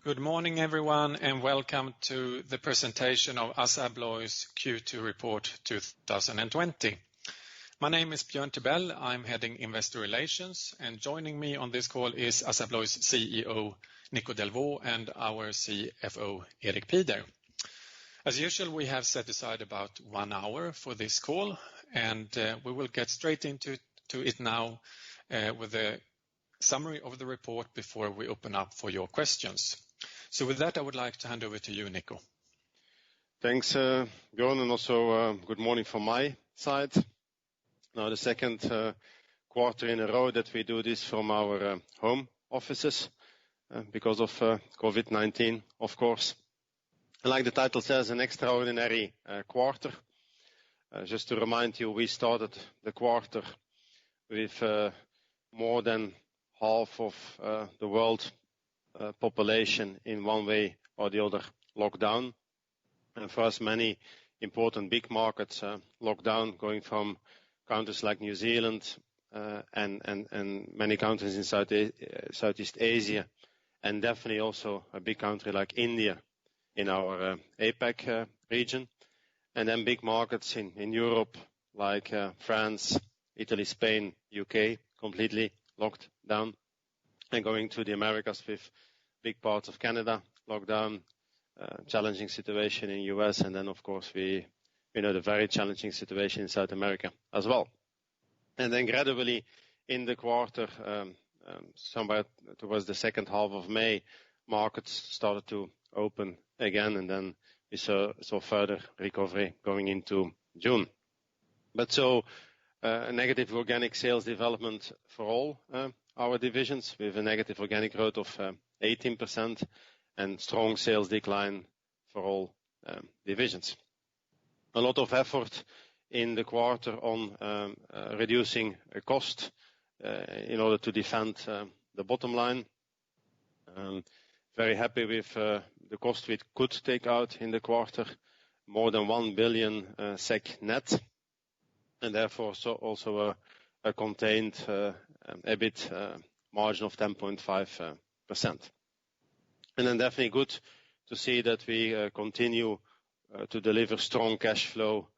Good morning, everyone, and welcome to the presentation of ABLOY's Q2 report 2020. My name is Björn Tibell. I'm heading Investor Relations, and joining me on this call is ABLOY's CEO, Nico Delvaux, and our CFO, Erik Pieder. As usual, we have set aside about 1 hour for this call, and we will get straight into it now with a summary of the report before we open up for your questions. So with that, I would like to hand over to you, Nico. Thanks, Björn, and also good morning from my side. Now, the second quarter in a row that we do this from our home offices because of COVID-19, of course. And like the title says, an extraordinary quarter. Just to remind you, we started the quarter with more than half of the world population in one way or the other locked down. And for us, many important big markets locked down, going from countries like New Zealand and many countries in Southeast Asia, and definitely also a big country like India in our APAC region. And then big markets in Europe like France, Italy, Spain, UK, completely locked down. And going to the Americas with big parts of Canada locked down, challenging situation in US, and then of course we know the very challenging situation in South America as well. And then gradually in the quarter, somewhere towards the second half of May, markets started to open again, and then we saw further recovery going into June. But so a negative organic sales development for all our divisions, with a negative organic growth of 18% and strong sales decline for all divisions. A lot of effort in the quarter on reducing cost in order to defend the bottom line. Very happy with the cost we could take out in the quarter, more than 1 billion SEK net, and therefore also a contained EBIT margin of 10.5%. And then definitely good to see that we continue to deliver strong cash flow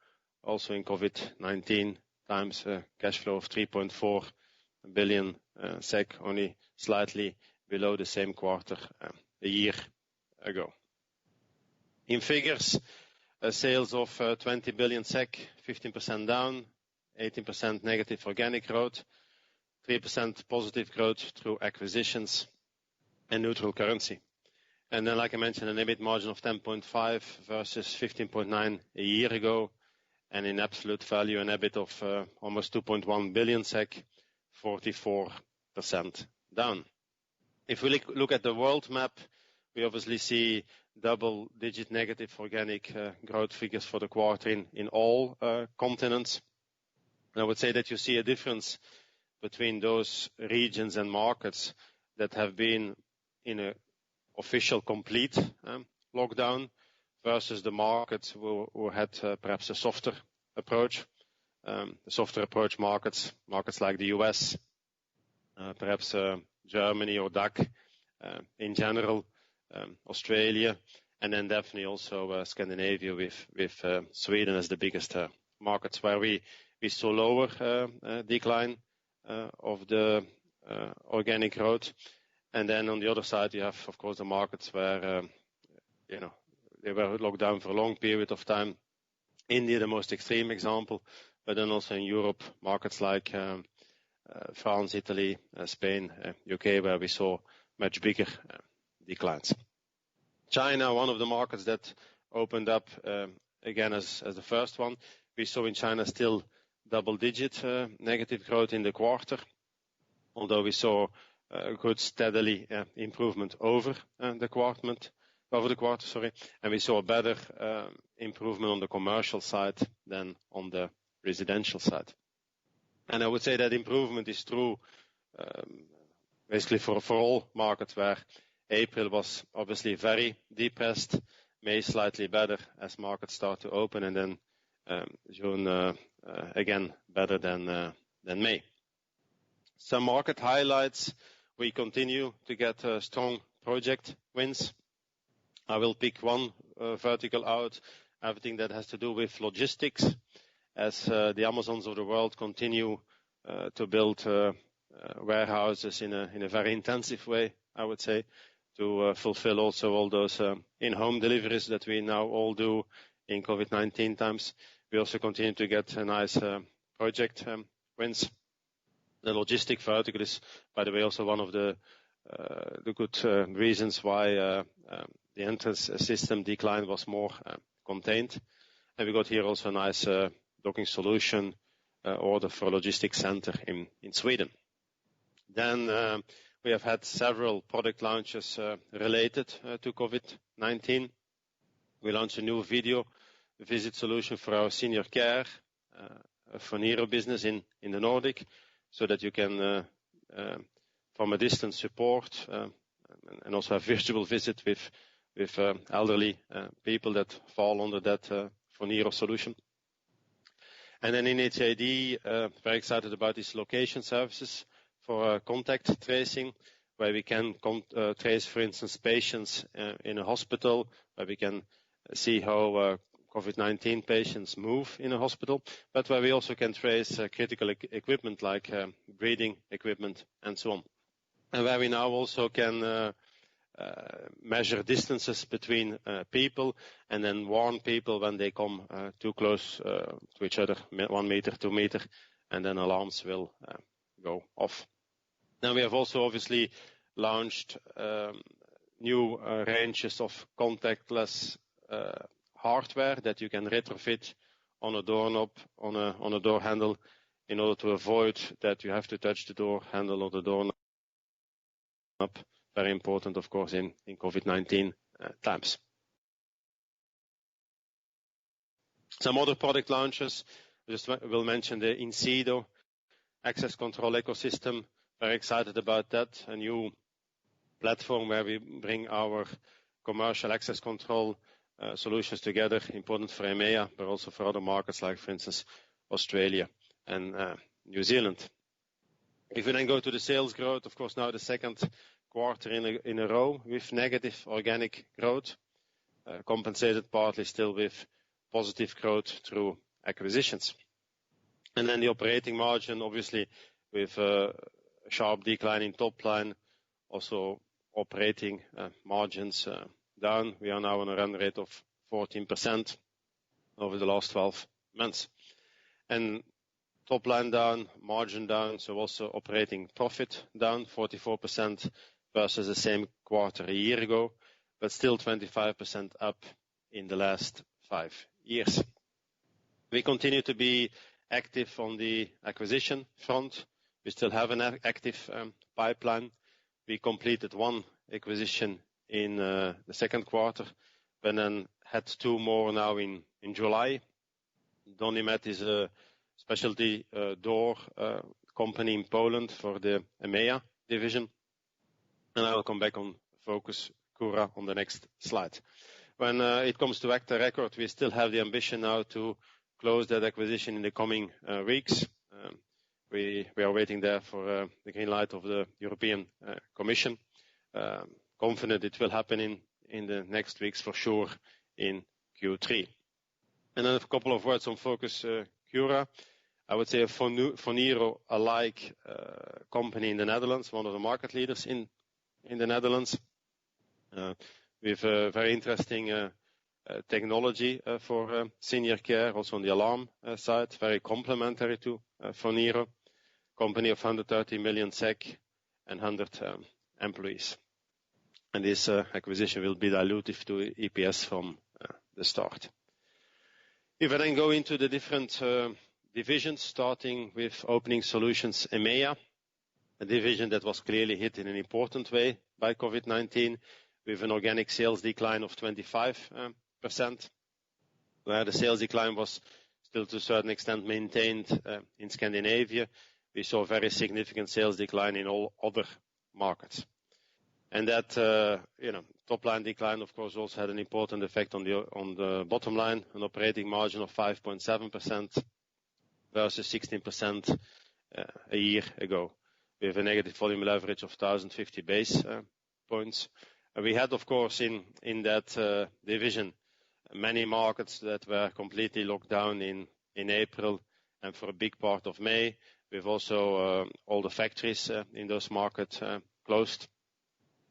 also in COVID-19 times, cash flow of 3.4 billion SEK, only slightly below the same quarter a year ago. In figures, sales of 20 billion SEK, 15% down, 18% negative organic growth, 3% positive growth through acquisitions and neutral currency. And then, like I mentioned, an EBIT margin of 10.5 versus 15.9 a year ago, and in absolute value, an EBIT of almost 2.1 billion SEK, 44% down. If we look at the world map, we obviously see double-digit negative organic growth figures for the quarter in all continents. And I would say that you see a difference between those regions and markets that have been in an official complete lockdown versus the markets who had perhaps a softer approach. The softer approach markets like the US, perhaps Germany or DACH in general, Australia, and then definitely also Scandinavia with Sweden as the biggest markets, where we saw lower decline of the organic growth. And then on the other side, you have, of course, the markets where they were locked down for a long period of time. India, the most extreme example, but then also in Europe, markets like France, Italy, Spain, UK, where we saw much bigger declines. China, one of the markets that opened up again as the first one. We saw in China still double-digit negative growth in the quarter, although we saw good steadily improvement over the quarter, and we saw a better improvement on the commercial side than on the residential side. And I would say that improvement is true basically for all markets, where April was obviously very depressed, May slightly better as markets start to open, and then June again better than May. Some market highlights: we continue to get strong project wins. I will pick one vertical out, everything that has to do with logistics, as the Amazons of the world continue to build warehouses in a very intensive way, I would say, to fulfill also all those in-home deliveries that we now all do in COVID-19 times. We also continue to get a nice project wins. The logistic vertical is, by the way, also one of the good reasons why the entrance system decline was more contained. And we got here also a nice docking solution order for a logistics center in Sweden. Then we have had several product launches related to COVID-19. We launched a new video visit solution for our senior care Phoniro business in the Nordic, so that you can from a distance support and also have virtual visit with elderly people that fall under that Phoniro solution. And then in HID, very excited about these location services for contact tracing, where we can trace, for instance, patients in a hospital, where we can see how COVID-19 patients move in a hospital, but where we also can trace critical equipment like breathing equipment and so on. And where we now also can measure distances between people and then warn people when they come too close to each other, 1 meter, 2 meter, and then alarms will go off. Now we have also obviously launched new ranges of contactless hardware that you can retrofit on a doorknob, on a door handle, in order to avoid that you have to touch the door handle or the doorknob. Very important, of course, in COVID-19 times. Some other product launches, just will mention the Incido access control ecosystem. Very excited about that, a new platform where we bring our commercial access control solutions together, important for EMEA, but also for other markets like, for instance, Australia and New Zealand. If we then go to the sales growth, of course, now the second quarter in a row with negative organic growth, compensated partly still with positive growth through acquisitions. And then the operating margin, obviously, with a sharp decline in top line, also operating margins down. We are now on a run rate of 14% over the last 12 months. And top line down, margin down, so also operating profit down 44% versus the same quarter a year ago, but still 25% up in the last 5 years. We continue to be active on the acquisition front. We still have an active pipeline. We completed 1 acquisition in the second quarter, but then had 2 more now in July. Donimet is a specialty door company in Poland for the EMEA division. And I will come back on Focus Cura on the next slide. When it comes to Agta Record, we still have the ambition now to close that acquisition in the coming weeks. We are waiting there for the green light of the European Commission. Confident it will happen in the next weeks for sure in Q3. And then a couple of words on Focus Cura. I would say a Phoniro-alike company in the Netherlands, one of the market leaders in the Netherlands, with a very interesting technology for senior care, also on the alarm side, very complementary to Phoniro, company of 130 million SEK and 100 employees. And this acquisition will be dilutive to EPS from the start. If I then go into the different divisions, starting with Opening Solutions EMEA, a division that was clearly hit in an important way by COVID-19, with an organic sales decline of 25%, where the sales decline was still to a certain extent maintained in Scandinavia. We saw a very significant sales decline in all other markets. And that top line decline, of course, also had an important effect on the bottom line, an operating margin of 5.7% versus 16% a year ago, with a negative volume leverage of 1,050 base points. We had, of course, in that division, many markets that were completely locked down in April and for a big part of May. We've also all the factories in those markets closed.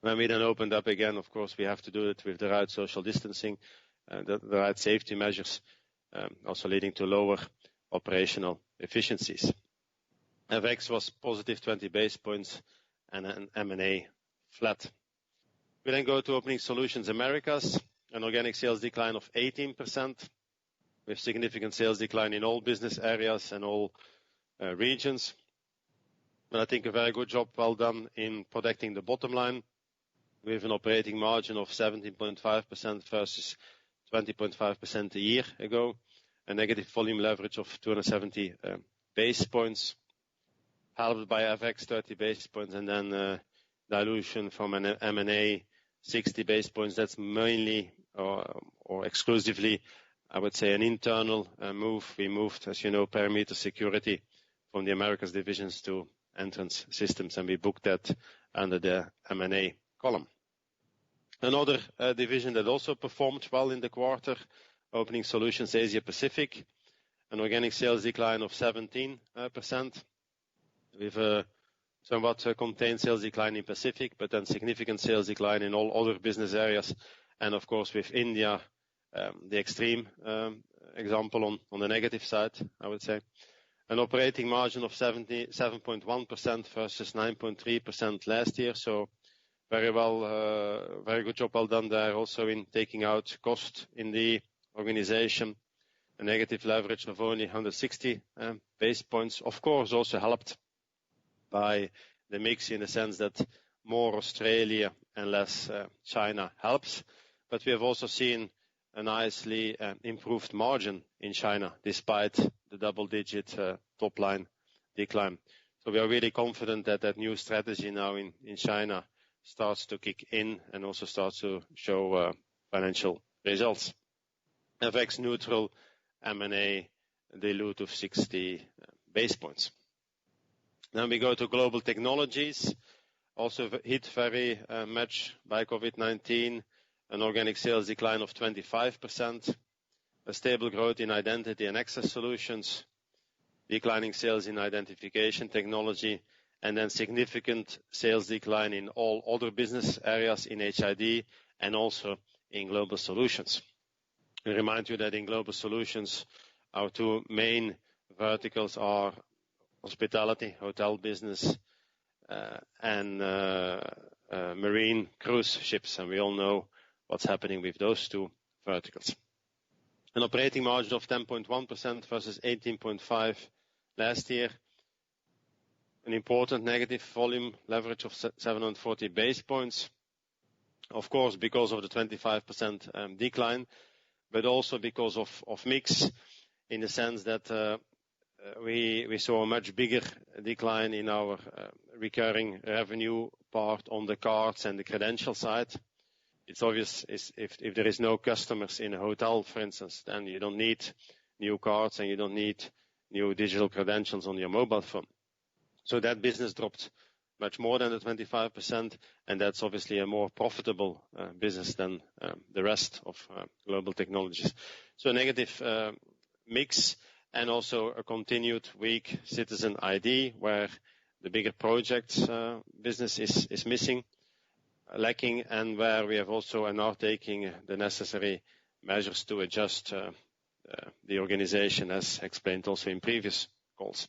When we then opened up again, of course, we have to do it with the right social distancing, the right safety measures, also leading to lower operational efficiencies. FX was positive 20 basis points and an M&A flat. We then go to Opening Solutions Americas, an organic sales decline of 18%, with significant sales decline in all business areas and all regions. But I think a very good job well done in protecting the bottom line, with an operating margin of 17.5% versus 20.5% a year ago, a negative volume leverage of 270 basis points, helped by FX 30 basis points, and then dilution from an M&A 60 basis points. That's mainly or exclusively, I would say, an internal move. We moved, as you know, perimeter security from the Americas divisions to Entrance Systems, and we booked that under the M&A column. Another division that also performed well in the quarter, Opening Solutions Asia Pacific, an organic sales decline of 17%, with a somewhat contained sales decline in Pacific, but then significant sales decline in all other business areas. And of course, with India, the extreme example on the negative side, I would say. An operating margin of 7.1% versus 9.3% last year. So very good job well done there, also in taking out cost in the organization. A negative leverage of only 160 basis points. Of course, also helped by the mix, in the sense that more Australia and less China helps. But we have also seen a nicely improved margin in China, despite the double-digit top line decline. So we are really confident that that new strategy now in China starts to kick in and also starts to show financial results. FX neutral, M&A dilute of 60 basis points. Then we go to Global Technologies, also hit very much by COVID-19, an organic sales decline of 25%, a stable growth in identity and access solutions, declining sales in identification technology, and then significant sales decline in all other business areas in HID and also in Global Solutions. I remind you that in Global Solutions, our two main verticals are hospitality, hotel business, and marine cruise ships, and we all know what's happening with those two verticals. An operating margin of 10.1% versus 18.5% last year. An important negative volume leverage of 740 basis points. Of course, because of the 25% decline, but also because of mix, in the sense that we saw a much bigger decline in our recurring revenue part on the cards and the credential side. It's obvious if there is no customers in a hotel, for instance, then you don't need new cards and you don't need new digital credentials on your mobile phone. So that business dropped much more than the 25%, and that's obviously a more profitable business than the rest of Global Technologies. So a negative mix, and also a continued weak citizen ID, where the bigger projects business is missing, lacking, and where we have also and are taking the necessary measures to adjust the organization, as explained also in previous calls.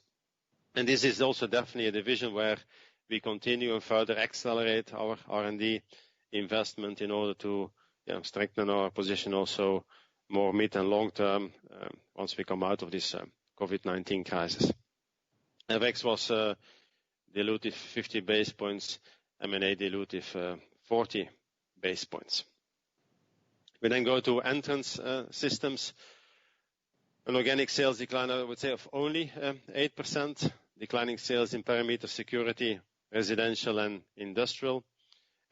And this is also definitely a division where we continue and further accelerate our R&D investment in order to strengthen our position also more mid and long term once we come out of this COVID-19 crisis. FX was dilutive 50 basis points, M&A dilutive 40 basis points. We then go to Entrance Systems. An organic sales decline, I would say, of only 8%, declining sales in perimeter security, residential and industrial,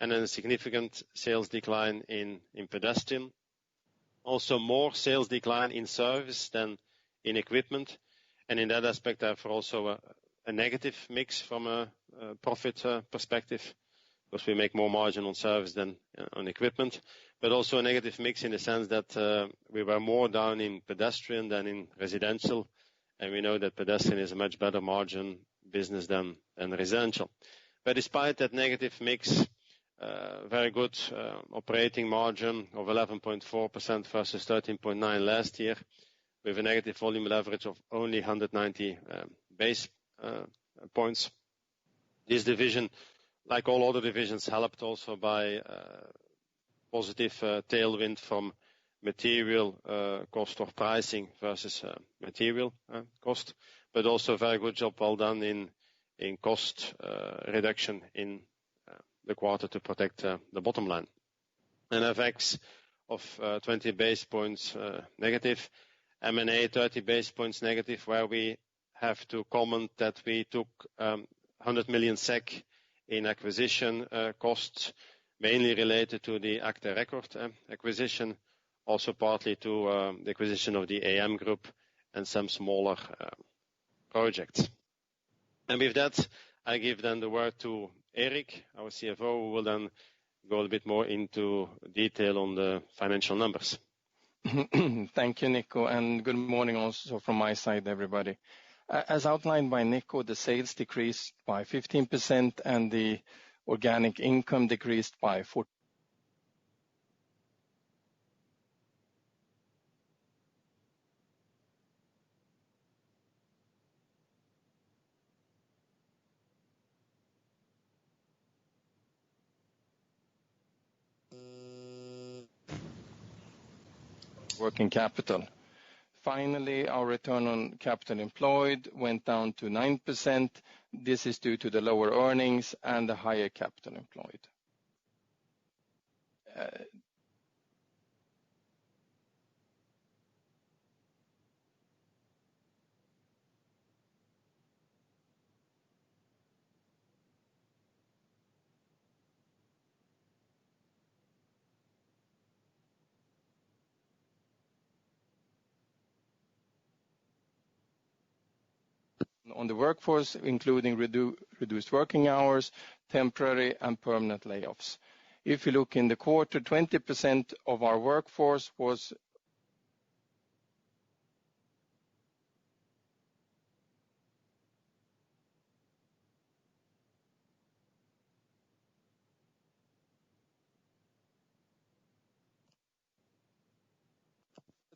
and then a significant sales decline in pedestrian. Also more sales decline in service than in equipment, and in that aspect therefore also a negative mix from a profit perspective. because we make more margin on service than on equipment, but also a negative mix in the sense that we were more down in pedestrian than in residential, and we know that pedestrian is a much better margin business than residential. But despite that negative mix, very good operating margin of 11.4% versus 13.9% last year, with a negative volume leverage of only 190 base points. This division, like all other divisions, helped also by positive tailwind from material cost or pricing versus material cost, but also a very good job well done in cost reduction in the quarter to protect the bottom line. An FX of 20 basis points negative, M&A 30 basis points negative, where we have to comment that we took 100 million SEK in acquisition costs, mainly related to the agta record acquisition, also partly to the acquisition of the AM Group and some smaller projects. And with that, I give then the word to Erik, our CFO, who will then go a bit more into detail on the financial numbers. Thank you, Nico, and good morning also from my side, everybody. As outlined by Nico, the sales decreased by 15% and the organic income decreased by 4%. Working capital. Finally, our return on capital employed went down to 9%. This is due to the lower earnings and the higher capital employed. On the workforce, including reduced working hours, temporary and permanent layoffs. If you look in the quarter, 20% of our workforce was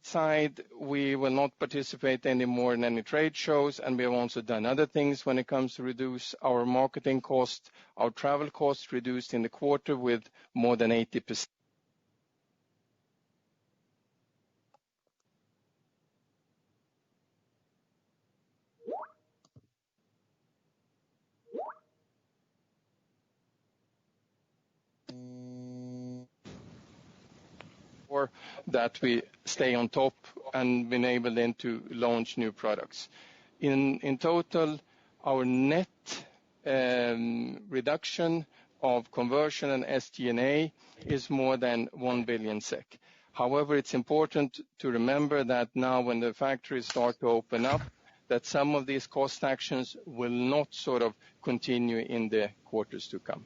side. We will not participate anymore in any trade shows, and we have also done other things when it comes to reduce our marketing cost. Our travel costs reduced in the quarter with more than 80%. That we stay on top and been able then to launch new products. In total, our net reduction of conversion and SG&A is more than 1 billion SEK. However, it's important to remember that now when the factories start to open up, that some of these cost actions will not sort of continue in the quarters to come.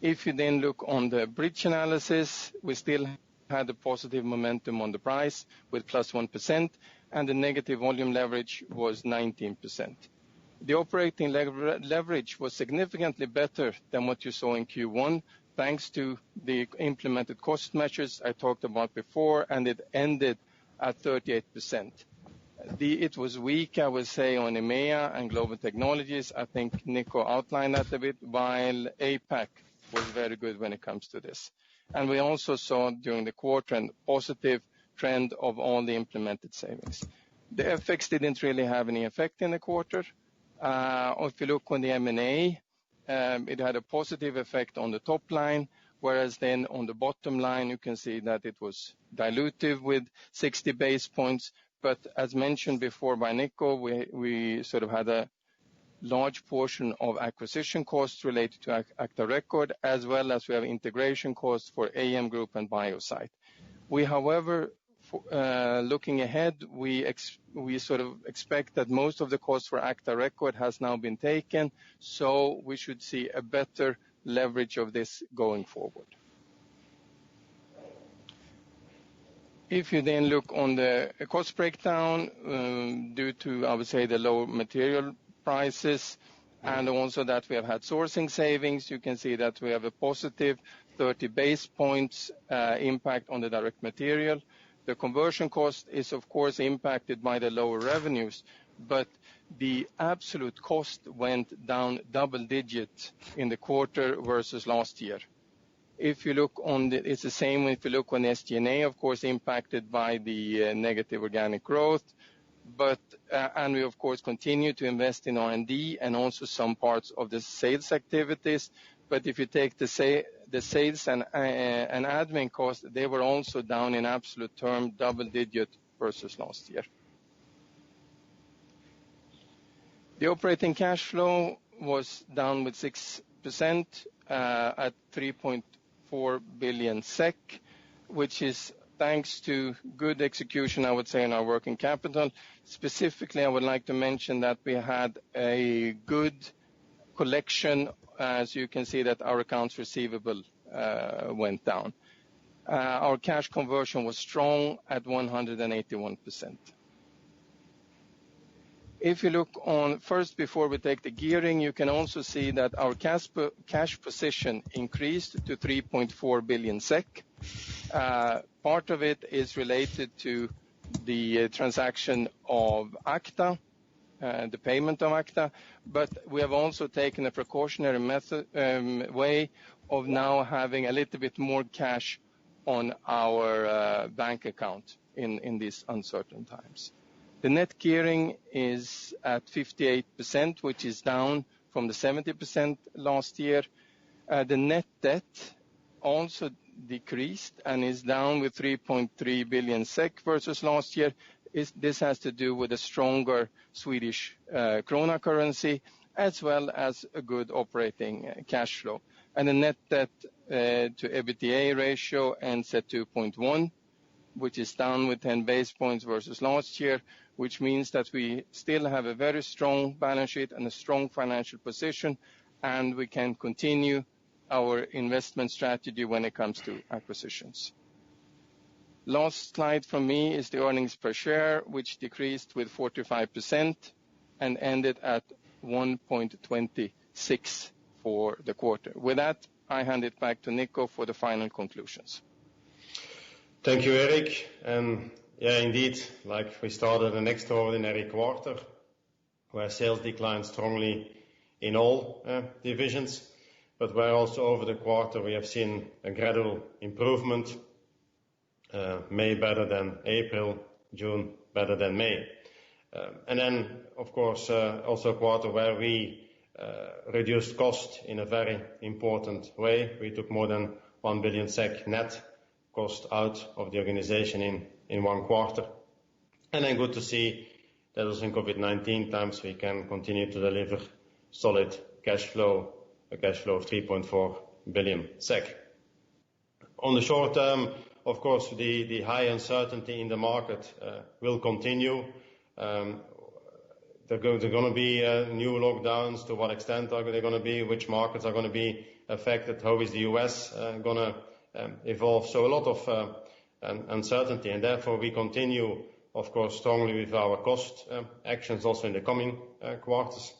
If you then look on the bridge analysis, we still had a positive momentum on the price with plus 1%, and the negative volume leverage was 19%. The operating leverage was significantly better than what you saw in Q1, thanks to the implemented cost measures I talked about before, and it ended at 38%. It was weak, I would say, on EMEA and Global Technologies. I think Nico outlined that a bit, while APAC was very good when it comes to this. And we also saw during the quarter a positive trend of all the implemented savings. The FX didn't really have any effect in the quarter. If you look on the M&A, it had a positive effect on the top line, whereas then on the bottom line you can see that it was dilutive with 60 basis points. But as mentioned before by Nico, we sort of had a large portion of acquisition costs related to agta record, as well as we have integration costs for AM Group and Biosite. We, however, looking ahead, we sort of expect that most of the costs for Agta Record has now been taken, so we should see a better leverage of this going forward. If you then look on the cost breakdown, due to, I would say, the low material prices, and also that we have had sourcing savings, you can see that we have a positive 30 base points impact on the direct material. The conversion cost is, of course, impacted by the lower revenues, but the absolute cost went down double digit in the quarter versus last year. If you look on it's the same if you look on SG&A, of course, impacted by the negative organic growth, but and we of course continue to invest in R&D and also some parts of the sales activities. But if you take the sales and admin costs, they were also down in absolute term, double digit versus last year. The operating cash flow was down with 6% at 3.4 billion SEK, which is thanks to good execution, I would say, in our working capital. Specifically, I would like to mention that we had a good collection. As you can see that our accounts receivable went down. Our cash conversion was strong at 181%. If you look on first, before we take the gearing, you can also see that our cash position increased to 3.4 billion SEK. Part of it is related to the transaction of Agta, the payment of Agta, but we have also taken a precautionary way of now having a little bit more cash on our bank account in these uncertain times. The net gearing is at 58%, which is down from the 70% last year. The net debt also decreased and is down with 3.3 billion SEK versus last year. This has to do with a stronger Swedish krona currency, as well as a good operating cash flow. And the net debt to EBITDA ratio ends at 2.1, which is down with 10 base points versus last year, which means that we still have a very strong balance sheet and a strong financial position, and we can continue our investment strategy when it comes to acquisitions. Last slide from me is the earnings per share, which decreased with 45% and ended at 1.26 for the quarter. With that, I hand it back to Nico for the final conclusions. Thank you, Erik. And yeah, indeed, like we started an extraordinary quarter where sales declined strongly in all divisions, but where also over the quarter we have seen a gradual improvement. May better than April, June better than May. And then, of course, also a quarter where we reduced cost in a very important way. We took more than 1 billion SEK net cost out of the organization in one quarter. And then good to see that also in COVID-19 times we can continue to deliver solid cash flow, a cash flow of 3.4 billion SEK. On the short term, of course, the high uncertainty in the market will continue. There are going to be new lockdowns. To what extent are they going to be? Which markets are going to be affected? How is the US going to evolve? So a lot of uncertainty, and therefore we continue, of course, strongly with our cost actions also in the coming quarters.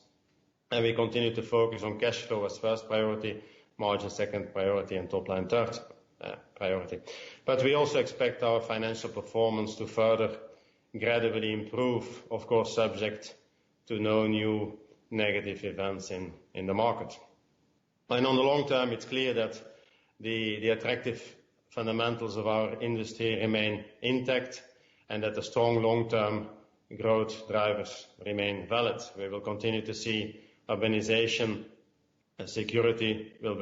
And we continue to focus on cash flow as first priority, margin second priority, and top line third priority. But we also expect our financial performance to further gradually improve, of course, subject to no new negative events in the market. And on the long term, it's clear that the attractive fundamentals of our industry remain intact and that the strong long-term growth drivers remain valid. We will continue to see urbanization, security will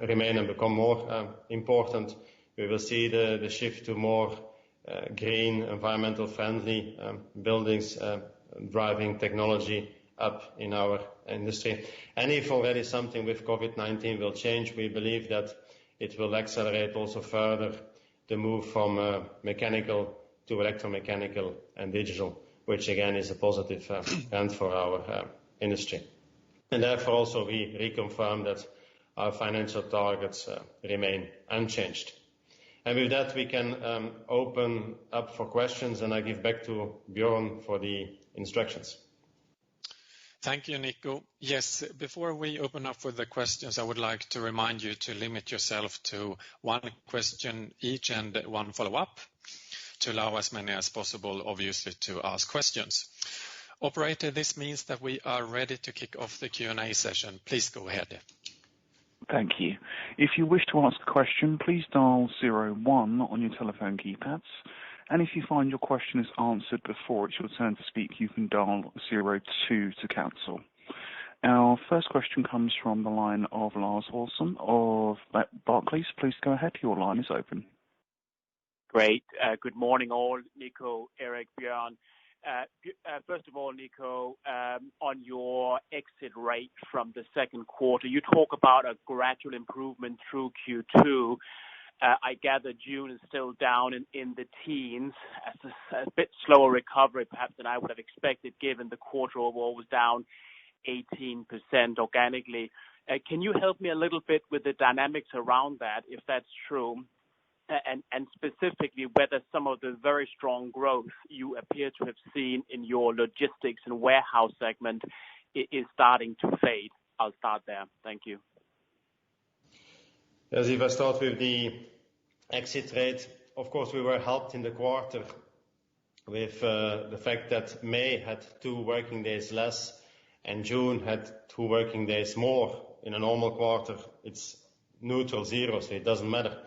remain and become more important. We will see the shift to more green, environmental friendly buildings, driving technology up in our industry. And if already something with COVID-19 will change, we believe that it will accelerate also further the move from mechanical to electromechanical and digital, which again is a positive trend for our industry. And therefore also we reconfirm that our financial targets remain unchanged. And with that we can open up for questions, and I give back to Björn for the instructions. Thank you, Nico. Yes, before we open up for the questions, I would like to remind you to limit yourself to one question each and one follow-up to allow as many as possible, obviously, to ask questions. Operator, this means that we are ready to kick off the Q&A session. Please go ahead. Thank you. If you wish to ask a question, please dial 01 on your telephone keypads. And if you find your question is answered before it's your turn to speak, you can dial 02 to cancel. Our first question comes from the line of Lars Olsen of Barclays. Please go ahead. Your line is open. Great. Good morning all, Nico, Erik, Björn. First of all, Nico, on your exit rate from the second quarter, you talk about a gradual improvement through Q2. I gather June is still down in the teens, a bit slower recovery perhaps than I would have expected, given the quarter overall was down 18% organically. Can you help me a little bit with the dynamics around that, if that's true, and specifically whether some of the very strong growth you appear to have seen in your logistics and warehouse segment is starting to fade? I'll start there. Thank you. As if I start with the exit rate, of course we were helped in the quarter with the fact that May had 2 working days less and June had 2 working days more. In a normal quarter it's neutral, 0, so it doesn't matter.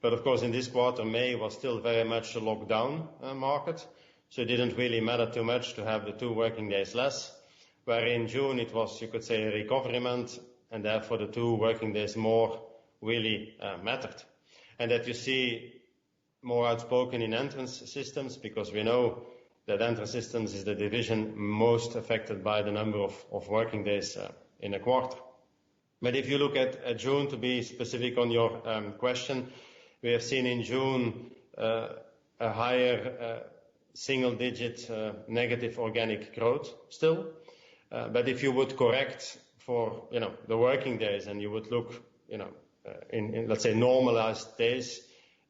But of course in this quarter May was still very much a lockdown market, so it didn't really matter too much to have the 2 working days less, where in June it was, you could say, a recovery month, and therefore the 2 working days more really mattered. And that you see more outspoken in entrance systems, because we know that entrance systems is the division most affected by the number of working days in a quarter. But if you look at June, to be specific on your question, we have seen in June a higher single-digit negative organic growth still. But if you would correct for the working days and you would look in let's say normalized days,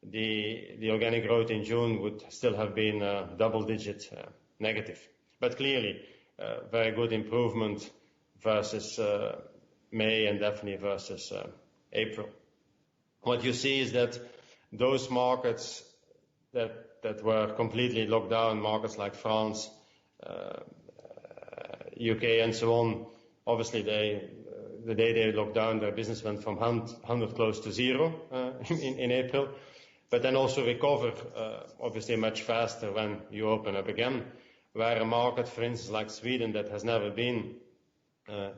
the organic growth in June would still have been double-digit negative. But clearly very good improvement versus May and definitely versus April. What you see is that those markets that were completely locked down, markets like France, UK and so on, obviously the day they locked down, their business went from 100 close to 0 in April, but then also recover obviously much faster when you open up again, where a market, for instance, like Sweden, that has never been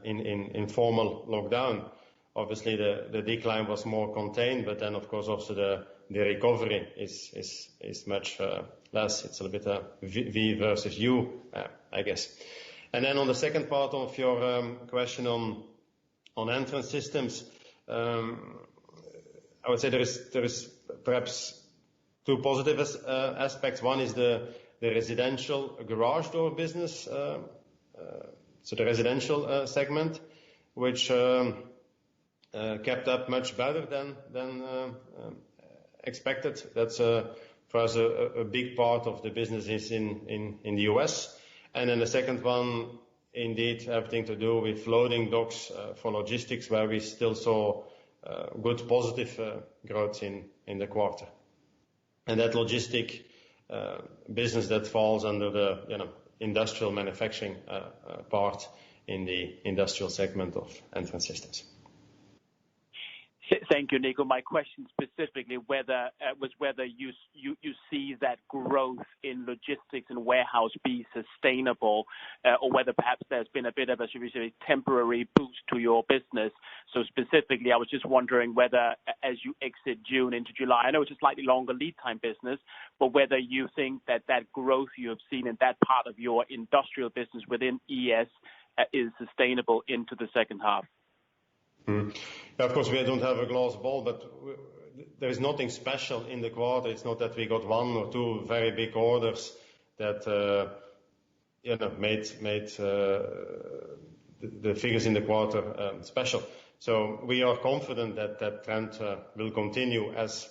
in formal lockdown, obviously the decline was more contained, but then of course also the recovery is much less. It's a little bit a V versus U, I guess. And then on the second part of your question on entrance systems, I would say there is perhaps 2 positive aspects. One is the residential garage door business, so the residential segment, which kept up much better than expected. That's for us a big part of the business is in the US. And then the second one, indeed, everything to do with loading docks for logistics, where we still saw good positive growth in the quarter. And that logistic business that falls under the industrial manufacturing part in the industrial segment of entrance systems. Thank you, Nico. My question specifically was whether you see that growth in logistics and warehouse be sustainable, or whether perhaps there's been a bit of a, should we say, temporary boost to your business. So specifically, I was just wondering whether, as you exit June into July, I know it's a slightly longer lead time business, but whether you think that growth you have seen in that part of your industrial business within ES is sustainable into the second half. Of course, we don't have a glass ball, but there is nothing special in the quarter. It's not that we got one or two very big orders that made the figures in the quarter special. So we are confident that that trend will continue as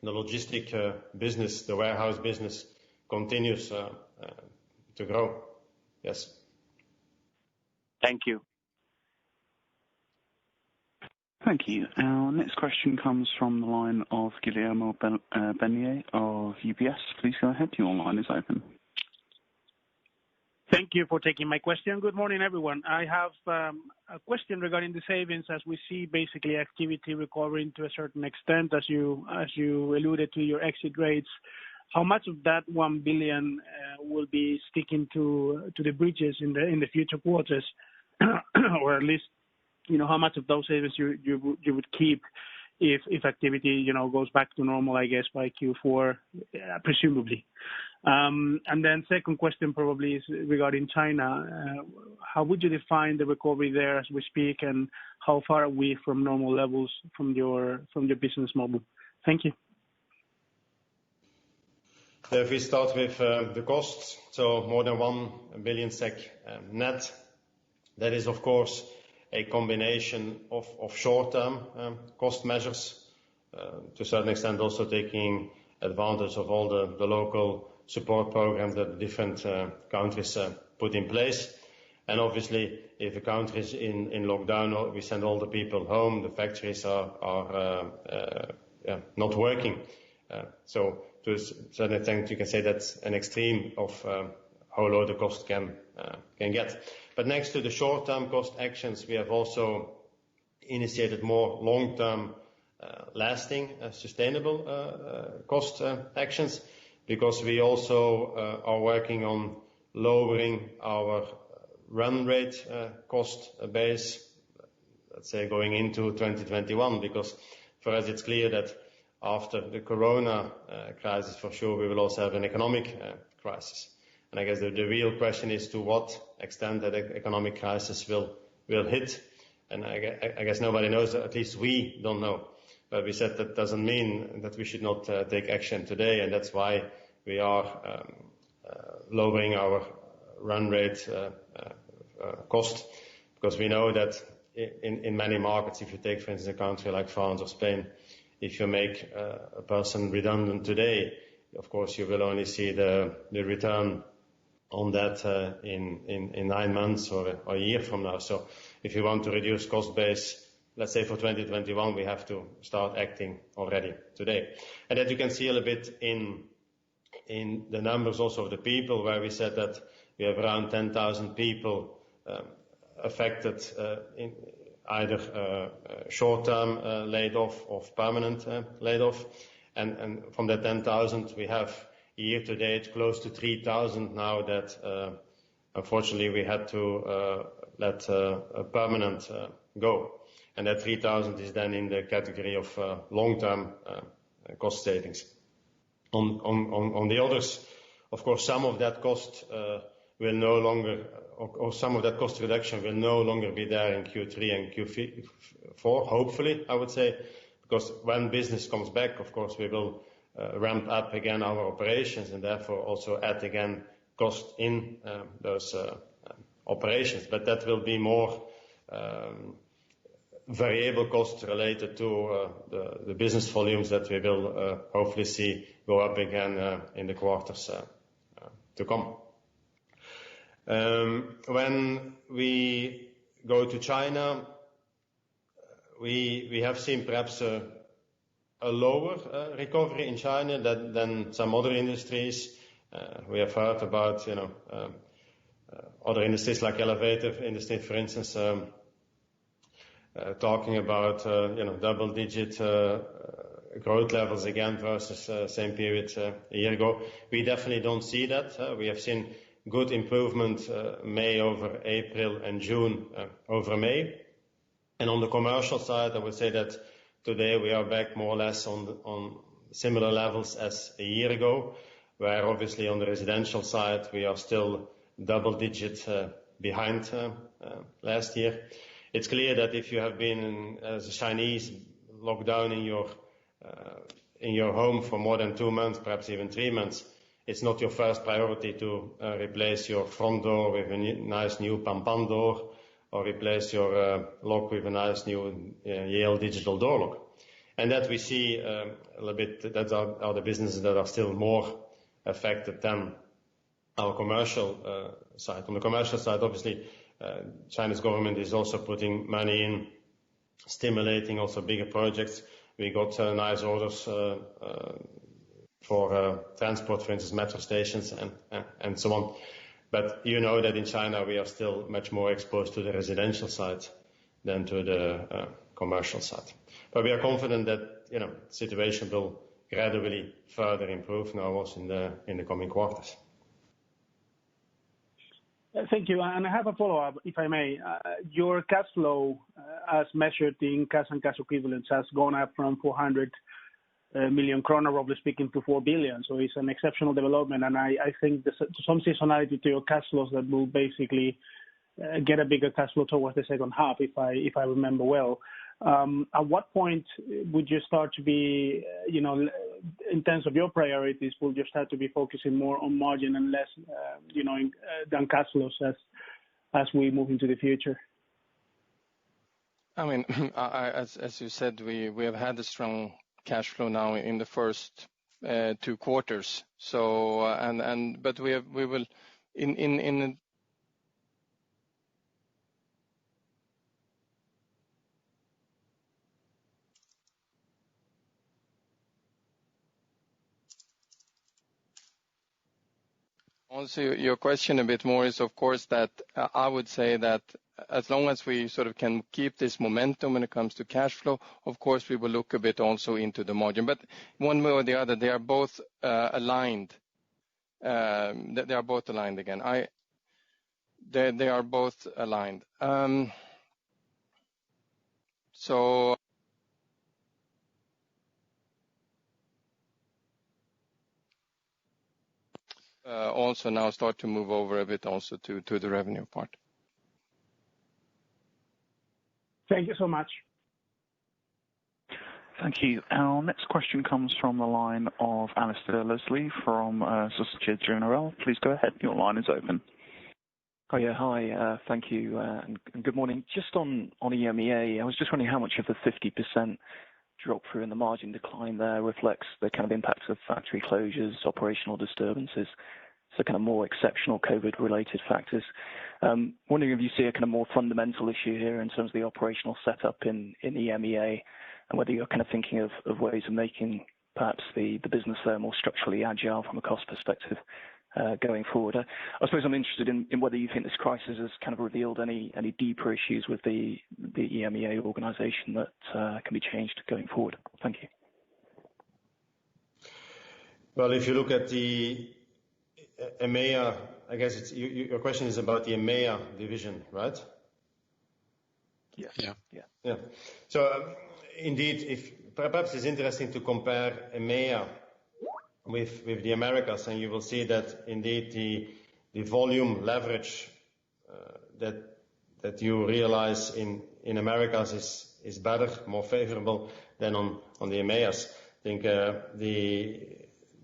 the logistic business, the warehouse business, continues to grow. Yes. Thank you. Thank you. Our next question comes from the line of Guillermo Beignet of UBS. Please go ahead. Your line is open. Thank you for taking my question. Good morning, everyone. I have a question regarding the savings as we see basically activity recovering to a certain extent as you alluded to your exit rates. How much of that 1 billion will be sticking to the bridges in the future quarters, or at least how much of those savings you would keep if activity goes back to normal, I guess by Q4, presumably. And then second question probably is regarding China. How would you define the recovery there as we speak, and how far are we from normal levels from your business model? Thank you. If we start with the costs, so more than 1 billion SEK net, that is of course a combination of short-term cost measures, to a certain extent also taking advantage of all the local support programs that the different countries put in place. And obviously, if a country is in lockdown, we send all the people home, the factories are not working. So to a certain extent, you can say that's an extreme of how low the cost can get. But next to the short-term cost actions, we have also initiated more long-term, lasting, sustainable cost actions, because we also are working on lowering our run rate cost base, let's say going into 2021, because for us it's clear that after the corona crisis, for sure, we will also have an economic crisis. And I guess the real question is to what extent that economic crisis will hit. And I guess nobody knows, at least we don't know. But we said that doesn't mean that we should not take action today, and that's why we are lowering our run rate cost, because we know that in many markets, if you take, for instance, a country like France or Spain, if you make a person redundant today, of course, you will only see the return on that in 9 months or a year from now. So if you want to reduce cost base, let's say for 2021, we have to start acting already today. And that you can see a little bit in the numbers also of the people, where we said that we have around 10,000 people affected in either short-term laid off or permanent laid off. And from that 10,000, we have year to date close to 3,000 now that unfortunately we had to let a permanent go. And that 3,000 is then in the category of long-term cost savings. On the others, of course, some of that cost will no longer, or some of that cost reduction will no longer be there in Q3 and Q4, hopefully, I would say, because when business comes back, of course, we will ramp up again our operations and therefore also add again cost in those operations. But that will be more variable costs related to the business volumes that we will hopefully see go up again in the quarters to come. When we go to China, we have seen perhaps a lower recovery in China than some other industries. We have heard about other industries like elevator industry, for instance, talking about double-digit growth levels again versus same period a year ago. We definitely don't see that. We have seen good improvement May over April and June over May. And on the commercial side, I would say that today we are back more or less on similar levels as a year ago, where obviously on the residential side we are still double-digit behind last year. It's clear that if you have been as a Chinese locked down in your in your home for more than 2 months, perhaps even 3 months, it's not your first priority to replace your front door with a nice new Pampan door, or replace your lock with a nice new Yale digital door lock. And that we see a little bit, that are the businesses that are still more affected than our commercial side. On the commercial side, obviously, China's government is also putting money in, stimulating also bigger projects. We got nice orders for transport, for instance, metro stations and so on. But you know that in China we are still much more exposed to the residential side than to the commercial side. But we are confident that the situation will gradually further improve now also in the coming quarters. Thank you. And I have a follow-up, if I may. Your cash flow, as measured in cash and cash equivalents, has gone up from 400 million kroner, roughly speaking, to 4 billion. So it's an exceptional development, and I think there's some seasonality to your cash flows that will basically get a bigger cash flow towards the second half, if I remember well. At what point would you start to be, in terms of your priorities, will you start to be focusing more on margin and less, than cash flows as we move into the future? I mean, as you said, we have had a strong cash flow now in the first 2 quarters. So but we will in also your question a bit more is, of course, that I would say that as long as we sort of can keep this momentum when it comes to cash flow, of course, we will look a bit also into the margin. But one way or the other, they are both aligned. They are both aligned again. They are both aligned. So also now start to move over a bit also to the revenue part. Thank you so much. Thank you. Our next question comes from the line of Alistair Leslie from Société Générale. Please go ahead. Your line is open. Oh, yeah. Hi. Thank you, and good morning. Just on EMEA, I was just wondering how much of the 50% drop through in the margin decline there reflects the kind of impacts of factory closures, operational disturbances, so kind of more exceptional COVID-related factors. Wondering if you see a kind of more fundamental issue here in terms of the operational setup in EMEA, and whether you're kind of thinking of ways of making perhaps the business there more structurally agile from a cost perspective going forward. I suppose I'm interested in whether you think this crisis has kind of revealed any deeper issues with the EMEA organization that can be changed going forward. Thank you. Well, if you look at the EMEA, I guess your question is about the EMEA division, right? Yeah. So indeed, perhaps it's interesting to compare EMEA with the Americas, and you will see that indeed the volume leverage that you realize in Americas is better, more favorable than on the EMEAs. I think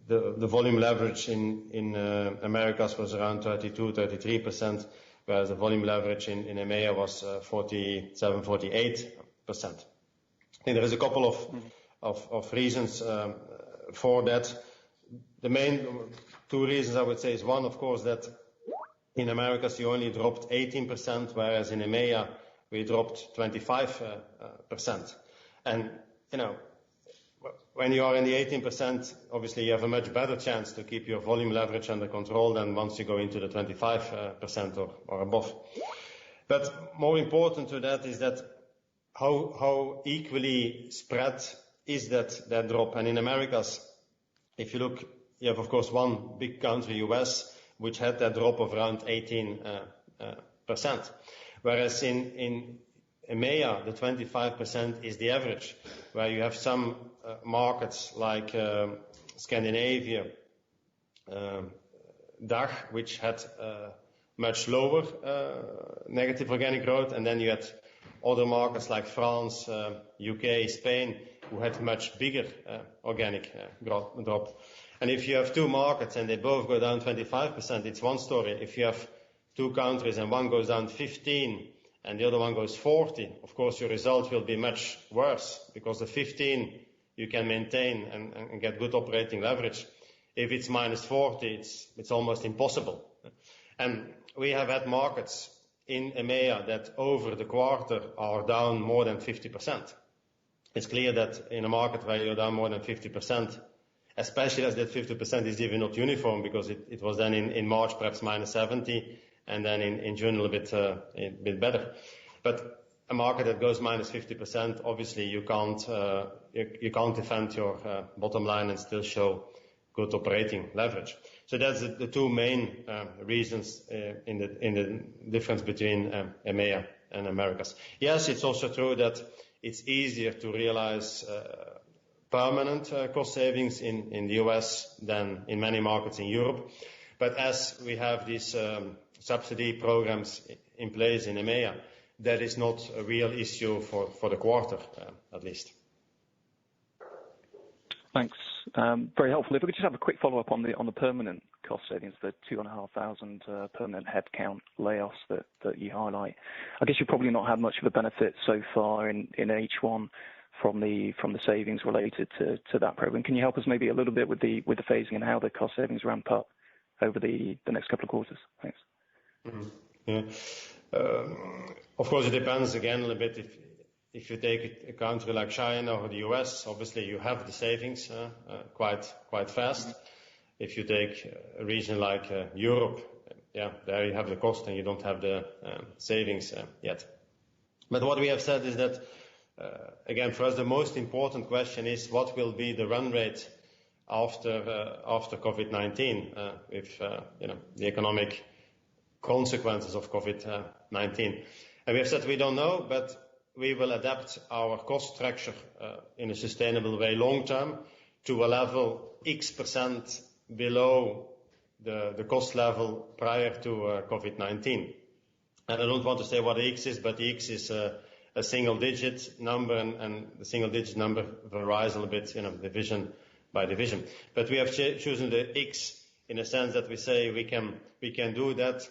the volume leverage in Americas was around 32-33%, whereas the volume leverage in EMEA was 47-48%. I think there is a couple of reasons for that. The main 2 reasons I would say is, one, of course, that in Americas you only dropped 18%, whereas in EMEA we dropped 25%. And when you are in the 18%, obviously you have a much better chance to keep your volume leverage under control than once you go into the 25% or above. But more important to that is that how equally spread is that drop. And in Americas, if you look, you have of course one big country, US, which had that drop of around 18%. Whereas in EMEA, the 25% is the average, where you have some markets like Scandinavia, DACH, which had much lower negative organic growth, and then you had other markets like France, UK, Spain, who had much bigger organic drop. And if you have two markets and they both go down 25%, it's one story. If you have two countries and one goes down 15 and the other one goes 40, of course your result will be much worse, because the 15 you can maintain and get good operating leverage. If it's minus 40, it's almost impossible. And we have had markets in EMEA that over the quarter are down more than 50%. It's clear that in a market where you're down more than 50%, especially as that 50% is even not uniform, because it was then in March perhaps minus 70, and then in June a little bit better. But a market that goes minus 50%, obviously you can't defend your bottom line and still show good operating leverage. So that's the two main reasons in the difference between EMEA and Americas. Yes, it's also true that it's easier to realize permanent cost savings in the US than in many markets in Europe. But as we have these subsidy programs in place in EMEA, that is not a real issue for the quarter, at least. Thanks. Very helpful. If we could just have a quick follow-up on the permanent cost savings, the 2,500 permanent headcount layoffs that you highlight. I guess you've probably not had much of a benefit so far in H1 from the savings related to that program. Can you help us maybe a little bit with the phasing and how the cost savings ramp up over the next couple of quarters? Thanks. Yeah. Of course, it depends again a little bit. If you take a country like China or the US, obviously you have the savings quite fast. If you take a region like Europe, there you have the cost and you don't have the savings yet. But what we have said is that, again, for us the most important question is what will be the run rate after COVID-19, if the economic consequences of COVID-19. And we have said we don't know, but we will adapt our cost structure in a sustainable way long term to a level X% below the cost level prior to COVID-19. And I don't want to say what the X is, but the X is a single digit number, and the single digit number varies a little bit, division by division. But we have chosen the X in a sense that we say we can do that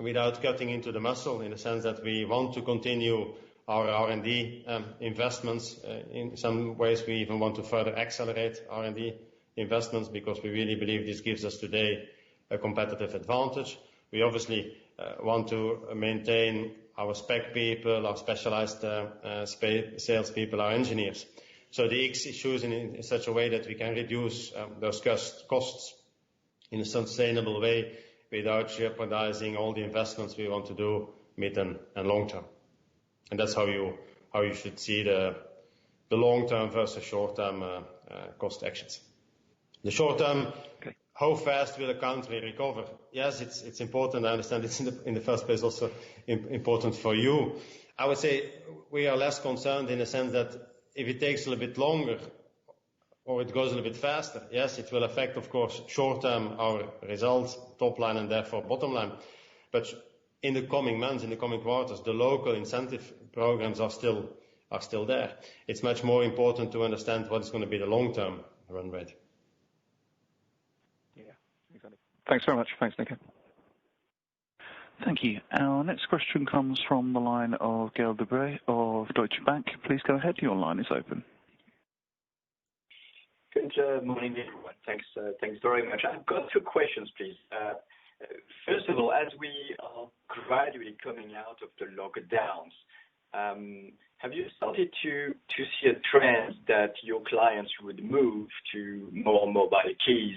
without cutting into the muscle, in the sense that we want to continue our R&D investments. In some ways, we even want to further accelerate R&D investments because we really believe this gives us today a competitive advantage. We obviously want to maintain our spec people, our specialized sales people, our engineers. So the X is chosen in such a way that we can reduce those costs in a sustainable way without jeopardizing all the investments we want to do mid and long term. And that's how you should see the long term versus short term cost actions. The short term, how fast will a country recover? Yes, it's important. I understand it's in the first place also important for you. I would say we are less concerned in the sense that if it takes a little bit longer or it goes a little bit faster, yes, it will affect, of course, short term our results, top line and therefore bottom line. But in the coming months, in the coming quarters, the local incentive programs are still there. It's much more important to understand what is going to be the long-term run rate. Yeah, exactly. Thanks very much. Thanks, Nico. Thank you. Our next question comes from the line of Delvaux of Deutsche Bank. Please go ahead. Your line is open. Good morning, everyone. Thanks very much. I've got two questions, please. First of all, as we are gradually coming out of the lockdowns, have you started to see a trend that your clients would move to more mobile keys?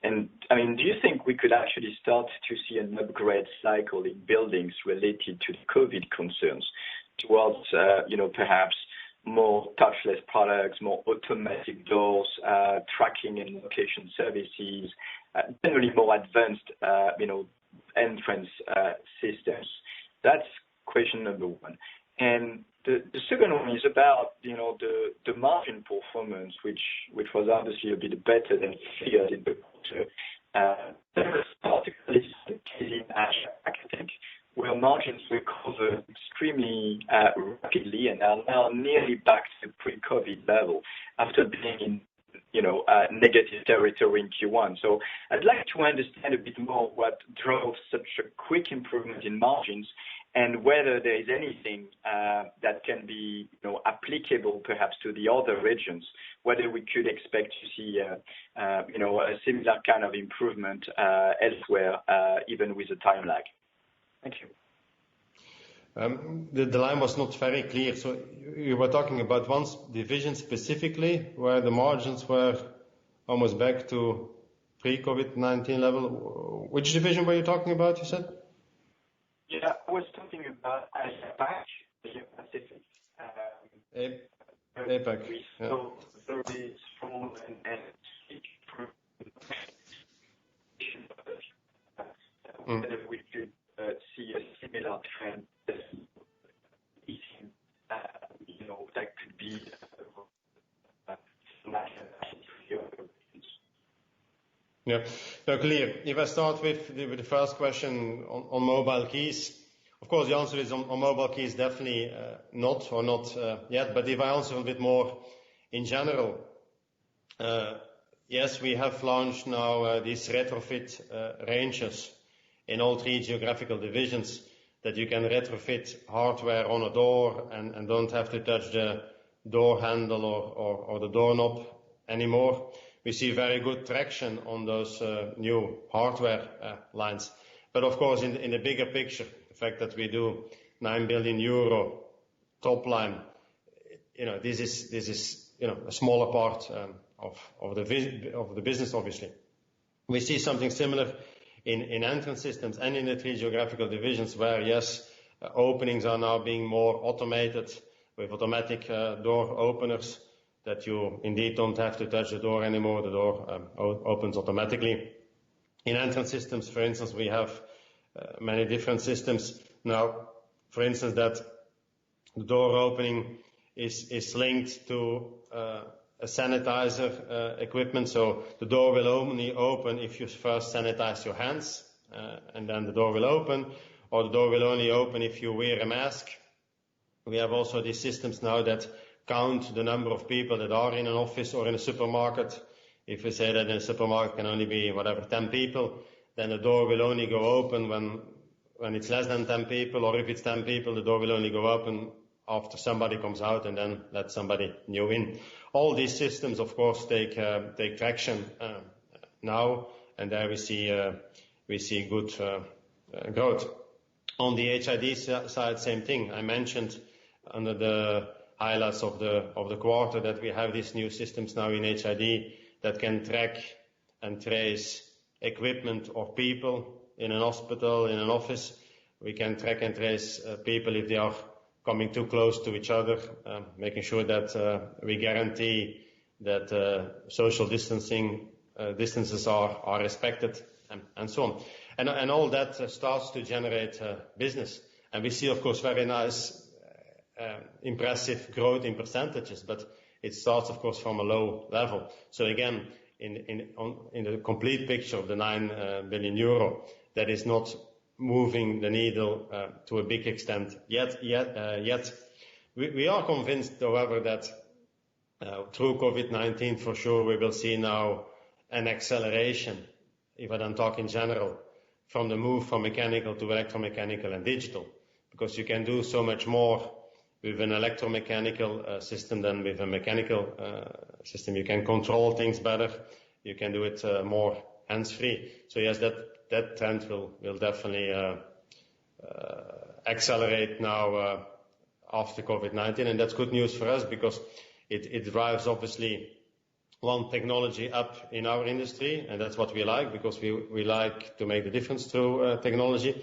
And I mean, do you think we could actually start to see an upgrade cycle in buildings related to the COVID concerns towards, perhaps more touchless products, more automatic doors, tracking and location services, generally more advanced, entrance systems? That's question number one. And the second one is about, the margin performance, which was obviously a bit better than feared in the quarter. There was particularly in ASSA, I think, where margins recovered extremely rapidly and are now nearly back to pre-COVID level after being in negative territory in Q1. So I'd like to understand a bit more what drove such a quick improvement in margins and whether there is anything that can be applicable perhaps to the other regions, whether we could expect to see a similar kind of improvement elsewhere, even with a time lag. Thank you. The line was not very clear. So you were talking about one division specifically where the margins were almost back to pre-COVID-19 level. Which division were you talking about, you said? Yeah, I was talking about APAC, Asia Pacific. APAC. We saw very strong and whether we could see a similar trend that could be Yeah, no, clear. If I start with the first question on mobile keys, of course the answer is on mobile keys definitely not yet. But if I answer a bit more in general, yes, we have launched now these retrofit ranges in all 3 geographical divisions that you can retrofit hardware on a door and don't have to touch the door handle or the doorknob anymore. We see very good traction on those new hardware lines. But of course, in the bigger picture, the fact that we do 9 billion euro top line, this is a smaller part of the business, obviously. We see something similar in entrance systems and in the 3 geographical divisions where, yes, openings are now being more automated with automatic door openers, that you indeed don't have to touch the door anymore. The door opens automatically. In entrance systems, for instance, we have many different systems. Now, for instance, that the door opening is linked to a sanitizer equipment. So the door will only open if you first sanitize your hands, and then the door will open, or the door will only open if you wear a mask. We have also these systems now that count the number of people that are in an office or in a supermarket. If we say that in a supermarket can only be 10 people, then the door will only go open when it's less than 10 people, or if it's 10 people, the door will only go open after somebody comes out and then let somebody new in. All these systems, of course, take traction now, and there we see good growth. On the HID side, same thing. I mentioned under the highlights of the quarter that we have these new systems now in HID that can track and trace equipment or people in an hospital, in an office. We can track and trace people if they are coming too close to each other, making sure that we guarantee that social distances are respected, and so on. And all that starts to generate business. And we see, of course, very nice impressive growth in percentages, but it starts, of course, from a low level. So again, in the complete picture of the 9 billion euro, that is not moving the needle to a big extent yet. We are convinced, however, that through COVID-19, for sure, we will see now an acceleration, if I don't talk in general, from the move from mechanical to electromechanical and digital, because you can do so much more with an electromechanical system than with a mechanical system. You can control things better. You can do it more hands-free. So yes, that trend will definitely accelerate now after COVID-19, and that's good news for us because it drives obviously one technology up in our industry, and that's what we like because we like to make the difference through technology.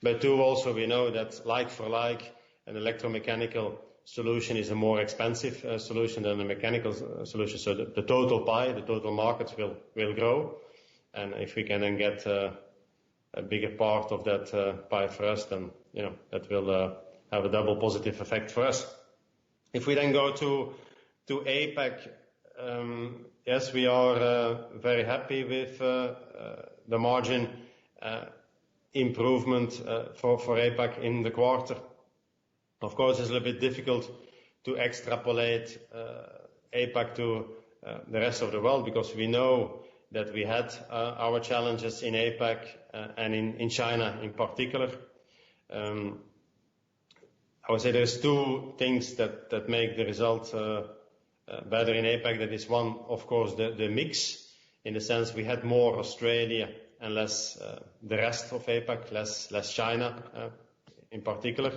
But two, also we know that like for like, an electromechanical solution is a more expensive solution than a mechanical solution. So the total pie, the total market will grow. And if we can then get a bigger part of that pie for us, then that will have a double positive effect for us. If we then go to APAC, yes, we are very happy with the margin. improvement for APAC in the quarter. Of course, it's a little bit difficult to extrapolate APAC to the rest of the world, because we know that we had our challenges in APAC and in China in particular. I would say there's two things that make the result better in APAC. That is one, of course, the mix, in the sense we had more Australia and less the rest of APAC, less China in particular.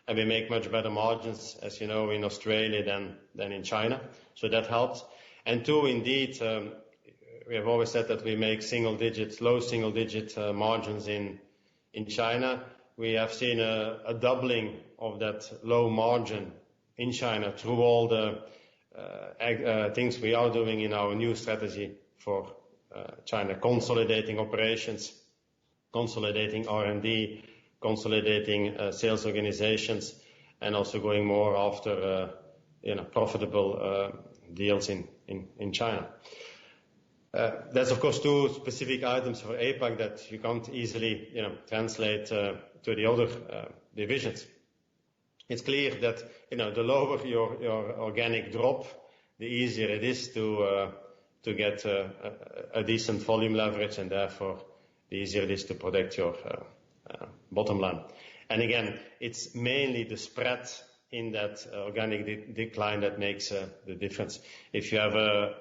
And we make much better margins, as you know, in Australia than in China. So that helps. And two, indeed, we have always said that we make low single digit margins in China. We have seen a doubling of that low margin in China through all the things we are doing in our new strategy for China, consolidating operations, consolidating R&D, consolidating sales organizations, and also going more after profitable deals in China. There's of course two specific items for APAC that you can't easily translate to the other divisions. It's clear that the lower your organic drop, the easier it is to get a decent volume leverage, and therefore the easier it is to protect your bottom line. And again, it's mainly the spread in that organic decline that makes the difference. If you have a